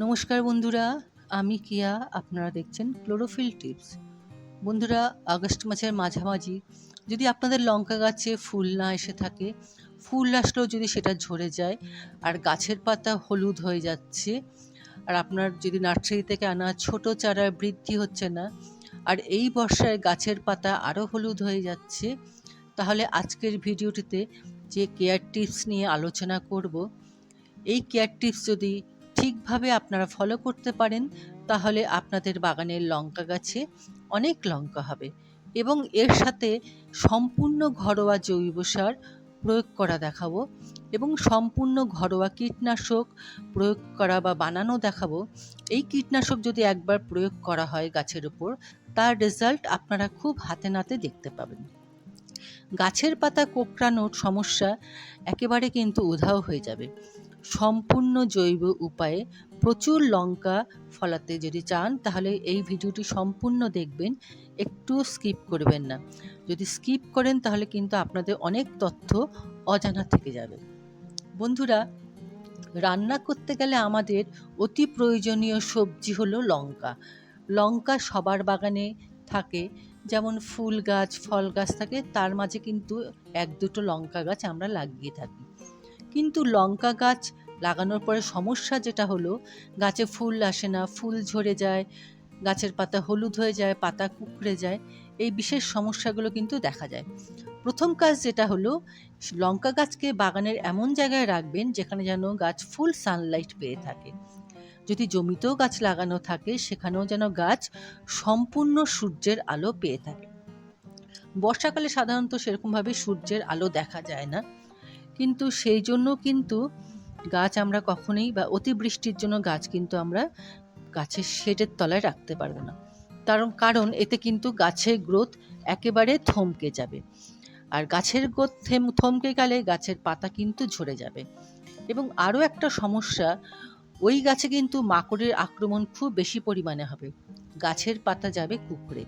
নমস্কার বন্ধুরা, আমি কিয়া। আপনারা দেখছেন ক্লোরোফিল টিপস। বন্ধুরা, আগস্ট মাসের মাঝামাঝি যদি আপনাদের লঙ্কা গাছে ফুল না এসে থাকে, ফুল আসলেও যদি সেটা ঝরে যায় আর গাছের পাতা হলুদ হয়ে যাচ্ছে, আর আপনার যদি নার্সারি থেকে আনা ছোট চারার বৃদ্ধি হচ্ছে না, আর এই বর্ষায় গাছের পাতা আরও হলুদ হয়ে যাচ্ছে, তাহলে আজকের ভিডিওটিতে যে কেয়ার টিপস নিয়ে আলোচনা করব, এই কেয়ার টিপস যদি ঠিকভাবে আপনারা ফলো করতে পারেন, তাহলে আপনাদের বাগানের লঙ্কা গাছে অনেক লঙ্কা হবে। এবং এর সাথে সম্পূর্ণ ঘরোয়া জৈব সার প্রয়োগ করা দেখাবো এবং সম্পূর্ণ ঘরোয়া কীটনাশক প্রয়োগ করা বা বানানো দেখাবো। এই কীটনাশক যদি একবার প্রয়োগ করা হয় গাছের উপর, তার রেজাল্ট আপনারা খুব হাতে নাতে দেখতে পাবেন। গাছের পাতা কোঁকড়ানোর সমস্যা একেবারে কিন্তু উধাও হয়ে যাবে। সম্পূর্ণ জৈব উপায়ে প্রচুর লঙ্কা ফলাতে যদি চান, তাহলে এই ভিডিওটি সম্পূর্ণ দেখবেন, একটু স্কিপ করবেন না। যদি স্কিপ করেন তাহলে কিন্তু আপনাদের অনেক তথ্য অজানা থেকে যাবে। বন্ধুরা, রান্না করতে গেলে আমাদের অতি প্রয়োজনীয় সবজি হলো লঙ্কা। লঙ্কা সবার বাগানে থাকে, যেমন ফুল গাছ, ফল গাছ থাকে, তার মাঝে কিন্তু এক দুটো লঙ্কা গাছ আমরা লাগিয়ে থাকি। কিন্তু লঙ্কা গাছ লাগানোর পরে সমস্যা যেটা হলো, গাছে ফুল আসে না, ফুল ঝরে যায়, গাছের পাতা হলুদ হয়ে যায়, পাতা কুঁকড়ে যায়। এই বিশেষ সমস্যাগুলো কিন্তু দেখা যায়। প্রথম কাজ যেটা হলো, লঙ্কা গাছকে বাগানের এমন জায়গায় রাখবেন যেখানে যেন গাছ ফুল সানলাইট পেয়ে থাকে। যদি জমিতেও গাছ লাগানো থাকে, সেখানেও যেন গাছ সম্পূর্ণ সূর্যের আলো পেয়ে থাকে। বর্ষাকালে সাধারণত সেরকমভাবে সূর্যের আলো দেখা যায় না, কিন্তু সেই জন্য কিন্তু গাছ আমরা কখনোই, বা অতিবৃষ্টির জন্য গাছ কিন্তু আমরা গাছের শেডের তলায় রাখতে পারবো না। কারণ এতে কিন্তু গাছের গ্রোথ একেবারে থমকে যাবে, আর গাছের গ্রোথ থমকে গেলে গাছের পাতা কিন্তু ঝরে যাবে। এবং আরও একটা সমস্যা, ওই গাছে কিন্তু মাকড়ের আক্রমণ খুব বেশি পরিমাণে হবে, গাছের পাতা যাবে কুঁকড়ে।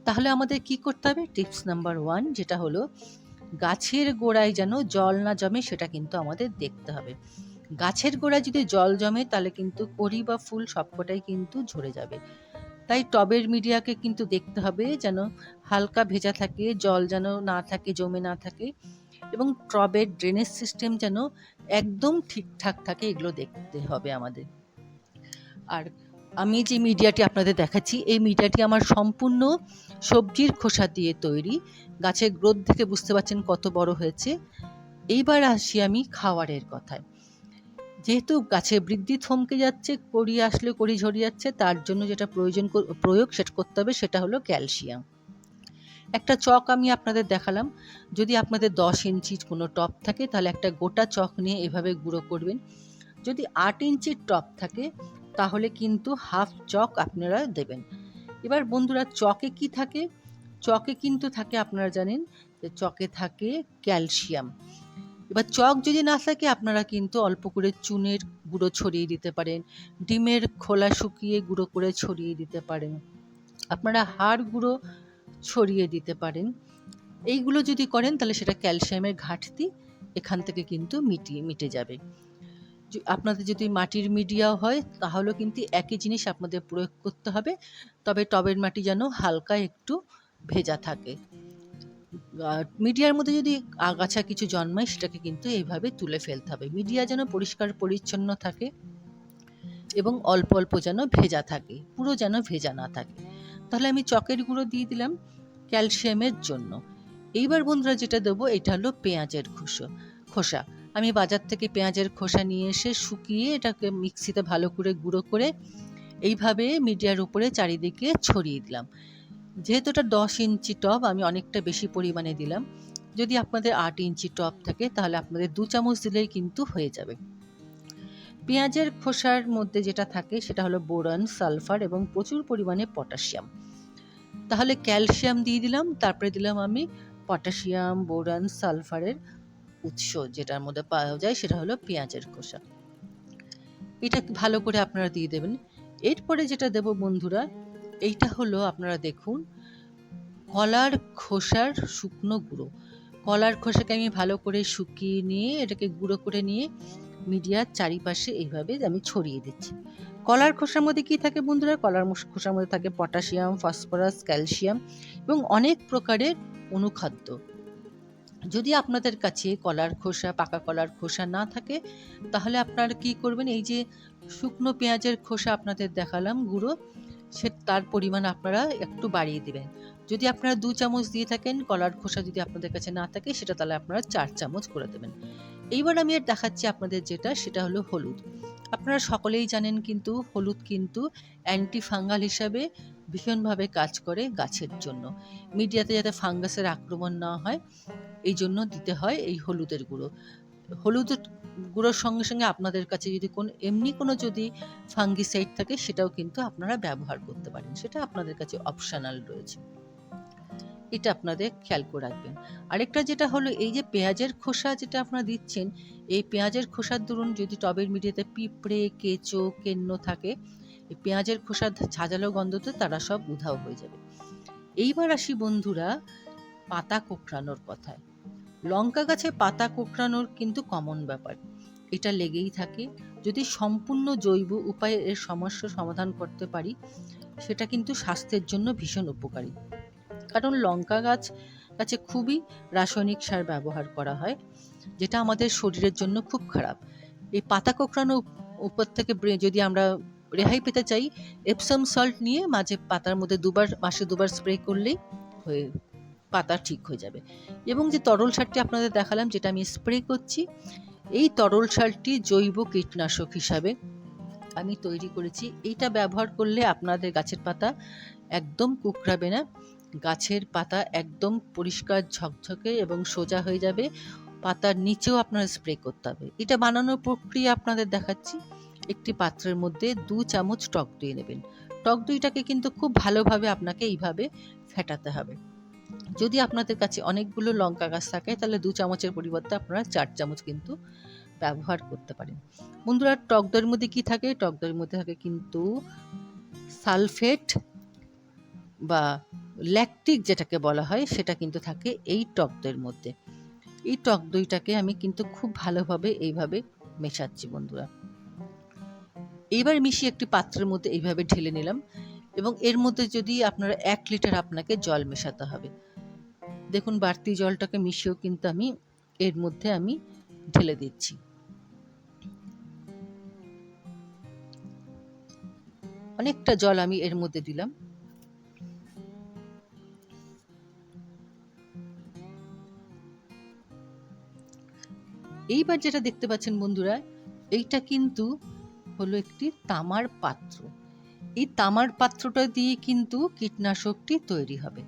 তাহলে আমাদের কি করতে হবে? টিপস নাম্বার 1 যেটা হলো, গাছের গোড়ায় যেন জল না জমে সেটা কিন্তু আমাদের দেখতে হবে। গাছের গোড়ায় যদি জল জমে তাহলে কিন্তু কড়ি বা ফুল সবকটাই কিন্তু ঝরে যাবে। তাই টবের মিডিয়াকে কিন্তু দেখতে হবে যেন হালকা ভেজা থাকে, জল যেন না থাকে, জমে না থাকে, এবং টবের ড্রেনেজ সিস্টেম যেন একদম ঠিকঠাক থাকে, এগুলো দেখতে হবে আমাদের। আর আমি যে মিডিয়াটি আপনাদের দেখাচ্ছি, এই মিডিয়াটি আমার সম্পূর্ণ সবজির খোসা দিয়ে তৈরি। গাছের গ্রোথ দেখে বুঝতে পারছেন কত বড় হয়েছে। এইবার আসি আমি খাওয়ারের কথায়। যেহেতু গাছের বৃদ্ধি থমকে যাচ্ছে, কড়ি আসলে কড়ি ঝরে যাচ্ছে, তার জন্য যেটা প্রয়োগ সেটা করতে হবে, সেটা হলো ক্যালসিয়াম। একটা চক আমি আপনাদের দেখালাম। যদি আপনাদের 10 ইঞ্চির কোনো টব থাকে, তাহলে একটা গোটা চক নিয়ে এভাবে গুঁড়ো করবেন। যদি 8 ইঞ্চির টব থাকে, তাহলে কিন্তু হাফ চক আপনারা দেবেন। এবার বন্ধুরা, চকে কি থাকে? চকে কিন্তু থাকে, আপনারা জানেন যে চকে থাকে ক্যালসিয়াম। এবার চক যদি না থাকে, আপনারা কিন্তু অল্প করে চুনের গুঁড়ো ছড়িয়ে দিতে পারেন, ডিমের খোলা শুকিয়ে গুঁড়ো করে ছড়িয়ে দিতে পারেন, আপনারা হাড় গুঁড়ো ছড়িয়ে দিতে পারেন। এইগুলো যদি করেন তাহলে সেটা ক্যালসিয়ামের ঘাটতি এখান থেকে কিন্তু মিটে যাবে। আপনাদের যদি মাটির মিডিয়াও হয়, তাহলেও কিন্তু একই জিনিস আপনাদের প্রয়োগ করতে হবে, তবে টবের মাটি যেন হালকা একটু ভেজা থাকে। মিডিয়ার মধ্যে যদি আগাছা কিছু জন্মায়, সেটাকে কিন্তু এইভাবে তুলে ফেলতে হবে। মিডিয়া যেন পরিষ্কার পরিচ্ছন্ন থাকে এবং অল্প অল্প যেন ভেজা থাকে, পুরো যেন ভেজা না থাকে। তাহলে আমি চকের গুঁড়ো দিয়ে দিলাম ক্যালসিয়ামের জন্য। এইবার বন্ধুরা যেটা দেবো, এটা হলো পেঁয়াজের খোসা। আমি বাজার থেকে পেঁয়াজের খোসা নিয়ে এসে শুকিয়ে এটাকে মিক্সিতে ভালো করে গুঁড়ো করে এইভাবে মিডিয়ার উপরে চারিদিকে ছড়িয়ে দিলাম। যেহেতু এটা 10 ইঞ্চি টব, আমি অনেকটা বেশি পরিমাণে দিলাম। যদি আপনাদের 8 ইঞ্চি টব থাকে, তাহলে আপনাদের 2 চামচ দিলেই কিন্তু হয়ে যাবে। পেঁয়াজের খোসার মধ্যে যেটা থাকে সেটা হলো বোরন, সালফার এবং প্রচুর পরিমাণে পটাশিয়াম। তাহলে ক্যালসিয়াম দিয়ে দিলাম, তারপরে দিলাম আমি পটাশিয়াম, বোরন, সালফারের উৎস যেটার মধ্যে পাওয়া যায়, সেটা হলো পেঁয়াজের খোসা। এটা ভালো করে আপনারা দিয়ে দেবেন। এরপরে যেটা দেব বন্ধুরা, এইটা হলো, আপনারা দেখুন, কলার খোসার শুকনো গুঁড়ো। কলার খোসাকে আমি ভালো করে শুকিয়ে নিয়ে এটাকে গুঁড়ো করে নিয়ে মিডিয়ার চারিপাশে এইভাবে আমি ছড়িয়ে দিচ্ছি। কলার খোসার মধ্যে কী থাকে বন্ধুরা? কলার খোসার মধ্যে থাকে পটাশিয়াম, ফসফরাস, ক্যালসিয়াম এবং অনেক প্রকারের অনুখাদ্য। যদি আপনাদের কাছে কলার খোসা, পাকা কলার খোসা না থাকে, তাহলে আপনারা কী করবেন, এই যে শুকনো পেঁয়াজের খোসা আপনাদের দেখালাম গুঁড়ো, তার পরিমাণ আপনারা একটু বাড়িয়ে দেবেন। যদি আপনারা 2 চামচ দিয়ে থাকেন, কলার খোসা যদি আপনাদের কাছে না থাকে, সেটা তাহলে আপনারা 4 চামচ করে দেবেন। এইবার আমি দেখাচ্ছি আপনাদের সেটা হলো হলুদ। আপনারা সকলেই জানেন কিন্তু হলুদ কিন্তু অ্যান্টি ফাঙ্গাল হিসাবে ভীষণভাবে কাজ করে গাছের জন্য। মিডিয়াতে যাতে ফাঙ্গাসের আক্রমণ না হয়, এই জন্য দিতে হয় এই হলুদের গুঁড়ো। হলুদের গুঁড়োর সঙ্গে সঙ্গে আপনাদের কাছে যদি এমনি কোনো যদি ফাঙ্গিসাইড থাকে, সেটাও কিন্তু আপনারা ব্যবহার করতে পারেন। সেটা আপনাদের কাছে অপশনাল রয়েছে। এটা আপনাদের খেয়াল করে রাখবেন। আরেকটা যেটা হলো, এই যে পেঁয়াজের খোসা যেটা আপনারা দিচ্ছেন, এই পেঁয়াজের খোসার দরুন যদি টবের মিডিয়াতে পিঁপড়ে, কেঁচো, কেন্ন থাকে, এই পেঁয়াজের খোসার ঝাঁঝালো গন্ধতে তারা সব উধাও হয়ে যাবে। এইবার আসি বন্ধুরা পাতা কোঁকড়ানোর কথায়। লঙ্কা গাছে পাতা কোঁকড়ানোর কিন্তু কমন ব্যাপার, এটা লেগেই থাকে। যদি সম্পূর্ণ জৈব উপায়ে এর সমস্যা সমাধান করতে পারি, সেটা কিন্তু স্বাস্থ্যের জন্য ভীষণ উপকারী। কারণ লঙ্কা গাছে খুবই রাসায়নিক সার ব্যবহার করা হয়, যেটা আমাদের শরীরের জন্য খুব খারাপ। এই পাতা কোঁকড়ানো উপর থেকে যদি আমরা রেহাই পেতে চাই, এপসম সল্ট নিয়ে পাতার মধ্যে মাসে দুবার স্প্রে করলেই পাতা ঠিক হয়ে যাবে। এবং যে তরল সারটি আপনাদের দেখালাম, যেটা আমি স্প্রে করছি, এই তরল সারটি জৈব কীটনাশক হিসাবে আমি তৈরি করেছি। এইটা ব্যবহার করলে আপনাদের গাছের পাতা একদম কুঁকড়াবে না, গাছের পাতা একদম পরিষ্কার, ঝকঝকে এবং সোজা হয়ে যাবে। পাতার নিচেও আপনারা স্প্রে করতে হবে। এটা বানানোর প্রক্রিয়া আপনাদের দেখাচ্ছি। একটি পাত্রের মধ্যে 2 চামচ টক দই নেবেন। টক দইটাকে কিন্তু খুব ভালোভাবে আপনাকে এইভাবে ফেটাতে হবে। যদি আপনাদের কাছে অনেকগুলো লঙ্কা গাছ থাকে, তাহলে 2 চামচের পরিবর্তে আপনারা 4 চামচ কিন্তু ব্যবহার করতে পারেন। বন্ধুরা, টক দইয়ের মধ্যে কি থাকে? টক দইয়ের মধ্যে থাকে কিন্তু সালফেট বা ল্যাকটিক যেটাকে বলা হয়, সেটা কিন্তু থাকে এই টক দইয়ের মধ্যে। এই টক দইটাকে আমি কিন্তু খুব ভালোভাবে এইভাবে মেশাচ্ছি বন্ধুরা। এইবার মিশিয়ে একটি পাত্রের মধ্যে এইভাবে ঢেলে নিলাম, এবং এর মধ্যে যদি আপনারা 1 লিটার আপনাকে জল মেশাতে হবে। দেখুন, বাড়তি জলটাকে মিশিয়েও কিন্তু আমি এর মধ্যে আমি ঢেলে দিচ্ছি। অনেকটা জল আমি এর মধ্যে দিলাম। এইবার যেটা দেখতে পাচ্ছেন বন্ধুরা, এইটা কিন্তু হলো একটি তামার পাত্র। এই তামার পাত্রটা দিয়ে কিন্তু কীটনাশকটি তৈরি হবে।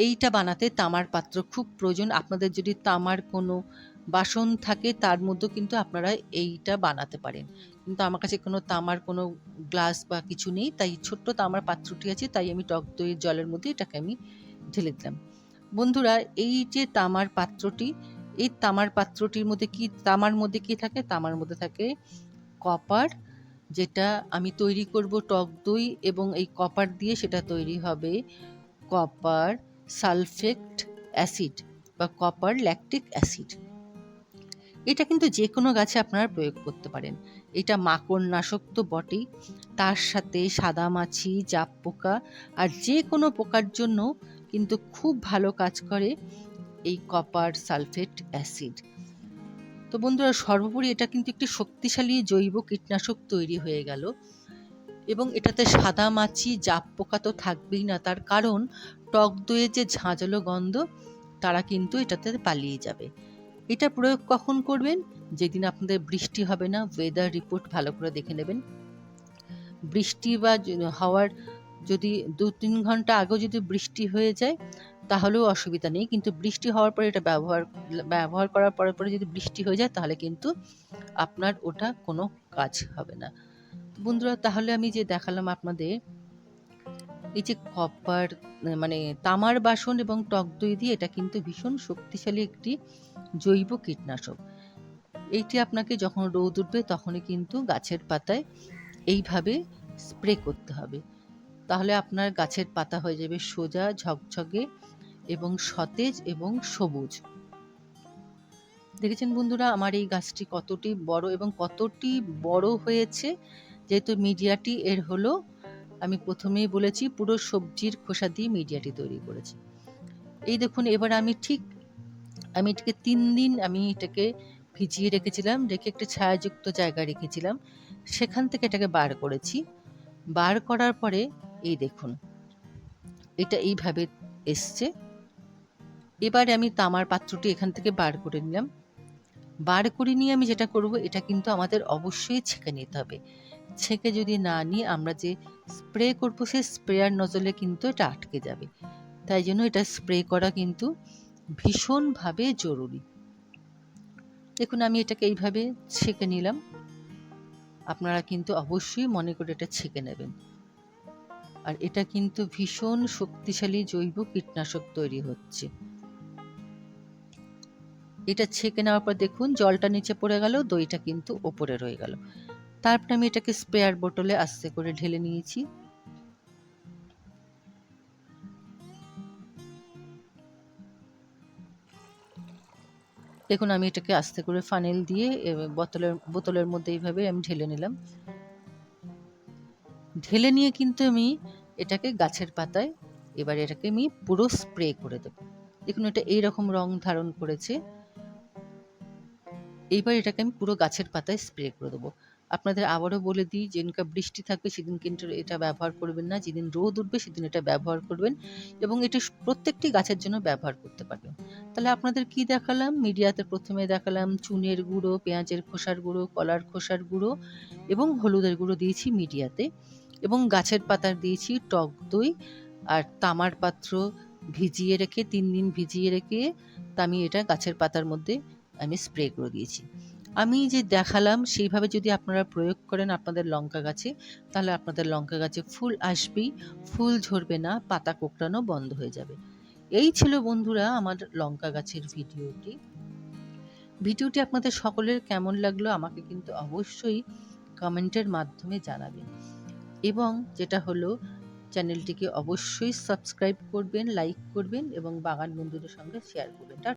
এইটা বানাতে তামার পাত্র খুব প্রয়োজন। আপনাদের যদি তামার কোনো বাসন থাকে, তার মধ্যেও কিন্তু আপনারা এইটা বানাতে পারেন। কিন্তু আমার কাছে কোনো তামার কোনো গ্লাস বা কিছু নেই, তাই ছোট্ট তামার পাত্রটি আছে, তাই আমি টক দইয়ের জলের মধ্যে এটাকে আমি ঢেলে দিলাম। বন্ধুরা, এই যে তামার পাত্রটি, এই তামার পাত্রটির মধ্যে তামার মধ্যে কি থাকে? তামার মধ্যে থাকে কপার, যেটা আমি তৈরি করব টক দই, এবং এই কপার দিয়ে সেটা তৈরি হবে কপার সালফেট অ্যাসিড বা কপার ল্যাকটিক অ্যাসিড। এটা কিন্তু যে কোনো গাছে আপনারা প্রয়োগ করতে পারেন। এটা মাকড়নাশক তো বটেই, তার সাথে সাদামাছি, জাপ পোকা আর যে কোনো পোকার জন্য কিন্তু খুব ভালো কাজ করে এই কপার সালফেট অ্যাসিড। তো বন্ধুরা, সর্বোপরি এটা কিন্তু একটি শক্তিশালী জৈব কীটনাশক তৈরি হয়ে গেল, এবং এটাতে সাদামাছি, জাপ পোকা তো থাকবেই না, তার কারণ টক দইয়ের যে ঝাঁঝালো গন্ধ, তারা কিন্তু এটাতে পালিয়ে যাবে। এটা প্রয়োগ কখন করবেন? যেদিন আপনাদের বৃষ্টি হবে না। ওয়েদার রিপোর্ট ভালো করে দেখে নেবেন। বৃষ্টি বা হওয়ার যদি 2-3 ঘন্টা আগেও যদি বৃষ্টি হয়ে যায়, তাহলেও অসুবিধা নেই। কিন্তু বৃষ্টি হওয়ার পরে এটা ব্যবহার করার পরে যদি বৃষ্টি হয়ে যায়, তাহলে কিন্তু আপনার ওটা কোনো কাজ হবে না। বন্ধুরা, তাহলে আমি যে দেখালাম আপনাদের, এই যে কপার মানে তামার বাসন এবং টক দই দিয়ে, এটা কিন্তু ভীষণ শক্তিশালী একটি জৈব কীটনাশক। এইটি আপনাকে যখন রোদ উঠবে, তখনই কিন্তু গাছের পাতায় এইভাবে স্প্রে করতে হবে। তাহলে আপনার গাছের পাতা হয়ে যাবে সোজা, ঝকঝকে এবং সতেজ এবং সবুজ। দেখেছেন বন্ধুরা আমার এই গাছটি কতটি বড় এবং কতটি বড় হয়েছে। যেহেতু মিডিয়াটি এর হলো, আমি প্রথমেই বলেছি, পুরো সবজির খোসা দিয়ে মিডিয়াটি তৈরি করেছি। এই দেখুন, এবার আমি এটাকে ৩ দিন আমি এটাকে ভিজিয়ে রেখেছিলাম, রেখে একটু ছায়াযুক্ত জায়গায় রেখেছিলাম। সেখান থেকে এটাকে বার করেছি। বার করার পরে এই দেখুন, এটা এইভাবে এসছে। এবারে আমি তামার পাত্রটি এখান থেকে বার করে নিলাম। বার করে নিয়ে আমি যেটা করব, এটা কিন্তু আমাদের অবশ্যই ছেঁকে নিতে হবে। ছেঁকে যদি না নিই, আমরা যে স্প্রে করব সেই স্প্রেয়ার নজলে কিন্তু এটা আটকে যাবে। তাই জন্য এটা স্প্রে করা কিন্তু ভীষণভাবে জরুরি। দেখুন আমি এটাকে এইভাবে ছেঁকে নিলাম। আপনারা কিন্তু অবশ্যই মনে করে এটা ছেঁকে নেবেন। আর এটা কিন্তু ভীষণ শক্তিশালী জৈব কীটনাশক তৈরি হচ্ছে। এটা ছেঁকে নেওয়ার পর দেখুন জলটা নিচে পড়ে গেল, দইটা কিন্তু ওপরে রয়ে গেল। তারপরে আমি এটাকে স্প্রেয়ার বোতলে আস্তে করে ঢেলে নিয়েছি। দেখুন আমি এটাকে আস্তে করে ফানেল দিয়ে বোতলের মধ্যে এইভাবে আমি ঢেলে নিলাম। ঢেলে নিয়ে কিন্তু আমি এটাকে গাছের পাতায় এবার এটাকে আমি পুরো স্প্রে করে দেব। দেখুন এটা এইরকম রং ধারণ করেছে। এইবার এটাকে আমি পুরো গাছের পাতায় স্প্রে করে দেবো। আপনাদের আবারও বলে দিই, যেদিনকার বৃষ্টি থাকবে সেদিন কিন্তু এটা ব্যবহার করবেন না, যেদিন রোদ উঠবে সেদিন এটা ব্যবহার করবেন এবং এটি প্রত্যেকটি গাছের জন্য ব্যবহার করতে পারবেন। তাহলে আপনাদের কি দেখালাম, মিডিয়াতে প্রথমে দেখালাম চুনের গুঁড়ো, পেঁয়াজের খোসার গুঁড়ো, কলার খোসার গুঁড়ো এবং হলুদের গুঁড়ো দিয়েছি মিডিয়াতে, এবং গাছের পাতার দিয়েছি টক দই আর তামার পাত্র ভিজিয়ে রেখে ৩ দিন ভিজিয়ে রেখে আমি এটা গাছের পাতার মধ্যে আমি স্প্রে করে দিয়েছি। আমি যে দেখালাম সেইভাবে যদি আপনারা প্রয়োগ করেন আপনাদের লঙ্কা গাছে, তাহলে আপনাদের লঙ্কা গাছে ফুল আসবেই, ফুল ঝরবে না, পাতা কোঁকড়ানো বন্ধ হয়ে যাবে। এই ছিল বন্ধুরা আমার লঙ্কা গাছের ভিডিওটি আপনাদের সকলের কেমন লাগলো আমাকে কিন্তু অবশ্যই কমেন্টের মাধ্যমে জানাবেন, এবং যেটা হলো চ্যানেলটিকে অবশ্যই সাবস্ক্রাইব করবেন, লাইক করবেন এবং বাগান বন্ধুদের সঙ্গে শেয়ার করবেন।